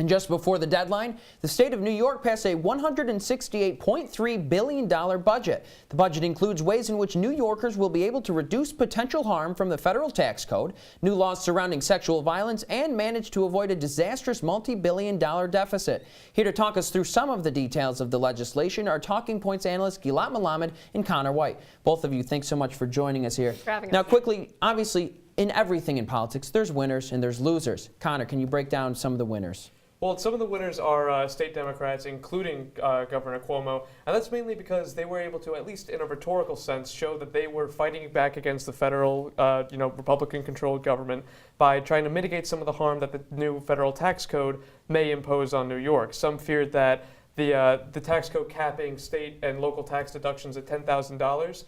And just before the deadline, the state of New York passed a $168.3 billion budget. The budget includes ways in which New Yorkers will be able to reduce potential harm from the federal tax code, new laws surrounding sexual violence, and manage to avoid a disastrous multi-billion-dollar deficit. Here to talk us through some of the details of the legislation are Talking Points analysts Gilat, Melamed, and Conor Wight. Both of you, thanks so much for joining us here. Now, quickly, obviously, in everything in politics, there's winners and there's losers. Conor, can you break down some of the winners? Well, some of the winners are state Democrats, including Governor Cuomo, and that's mainly because they were able to, at least in a rhetorical sense, show that they were fighting back against the federal, Republican-controlled government by trying to mitigate some of the harm that the new federal tax code may impose on New York. Some feared that the tax code capping state and local tax deductions at $10,000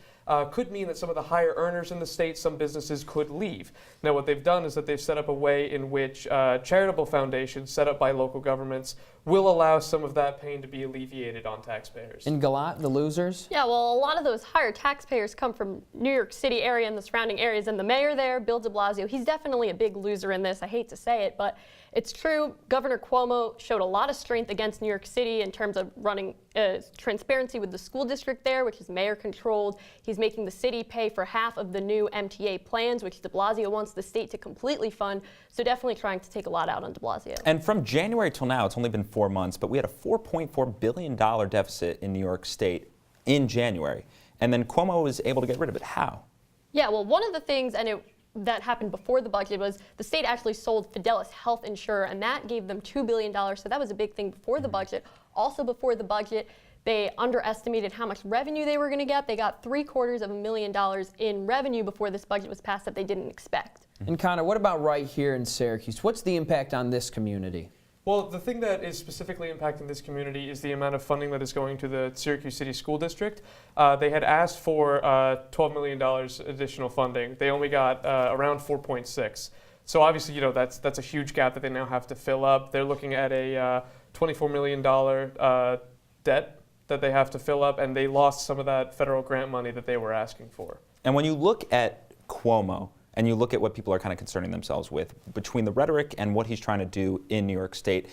could mean that some of the higher earners in the state, some businesses could leave. Now, what they've done is that they've set up a way in which charitable foundations set up by local governments will allow some of that pain to be alleviated on taxpayers. In Gilat, the losers? Yeah, well, a lot of those higher taxpayers come from New York City area and the surrounding areas, and the mayor there, Bill de Blasio, he's definitely a big loser in this. I hate to say it, but it's true. Governor Cuomo showed a lot of strength against New York City in terms of running transparency with the school district there, which is mayor controlled. He's making the city pay for half of the new MTA plans, which de Blasio wants the state to completely fund. So definitely trying to take a lot out on de Blasio. And from January till now, it's only been 4 months, but we had a $4.4 billion deficit in New York State in January. And then Cuomo was able to get rid of it. How? Yeah, well, one of the things, that happened before the budget, was the state actually sold Fidelis Health Insurer, and that gave them $2 billion. So that was a big thing before the budget. Also before the budget, they underestimated how much revenue they were going to get. They got $750,000 in revenue before this budget was passed that they didn't expect. And Conor, what about right here in Syracuse? What's the impact on this community? Well, the thing that is specifically impacting this community is the amount of funding that is going to the Syracuse City School District. They had asked for $12 million additional funding. They only got around 4.6. So obviously, that's a huge gap that they now have to fill up. They're looking at a $24 million debt that they have to fill up, and they lost some of that federal grant money that they were asking for. And when you look at Cuomo, and you look at what people are kind of concerning themselves with, between the rhetoric and what he's trying to do in New York State,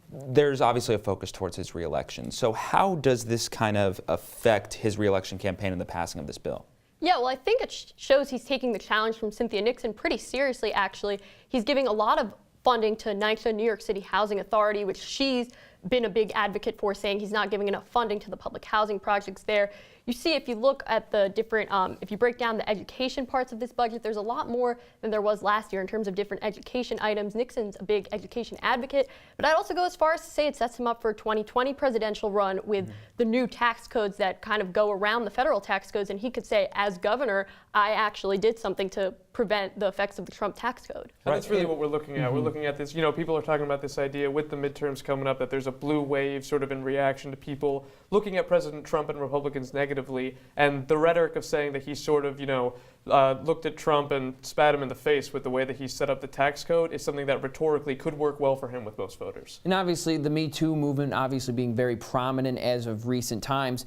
there's obviously a focus towards his reelection. So how does this kind of affect his reelection campaign and the passing of this bill? Yeah, well, I think it shows he's taking the challenge from Cynthia Nixon pretty seriously, actually. He's giving a lot of funding to NYS, New York City Housing Authority, which she's been a big advocate for, saying he's not giving enough funding to the public housing projects there. You see, if you look at the different, if you break down the education parts of this budget, there's a lot more than there was last year in terms of different education items. Nixon's a big education advocate, but I'd also go as far as to say it sets him up for a 2020 presidential run with the new tax codes that kind of go around the federal tax codes, and he could say, as governor, I actually did something to prevent the effects of the Trump tax code. And that's really what we're looking at. We're looking at this, people are talking about this idea with the midterms coming up that there's a blue wave sort of in reaction to people looking at President Trump and Republicans negatively, and the rhetoric of saying that he sort of, looked at Trump and spat him in the face with the way that he set up the tax code is something that rhetorically could work well for him with most voters. And obviously the Me Too movement obviously being very prominent as of recent times.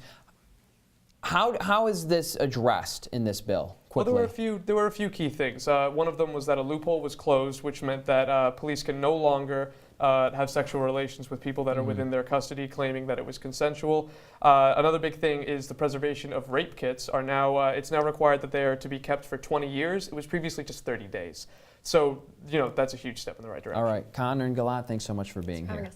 How is this addressed in this bill? Quickly. Well, there were a few key things. One of them was that a loophole was closed, which meant that police can no longer have sexual relations with people that are within their custody, claiming that it was consensual. Another big thing is the preservation of rape kits are now, it's now required that they are to be kept for 20 years. It was previously just 30 days. So, that's a huge step in the right direction. All right, Conor and Gilat, thanks so much for being here.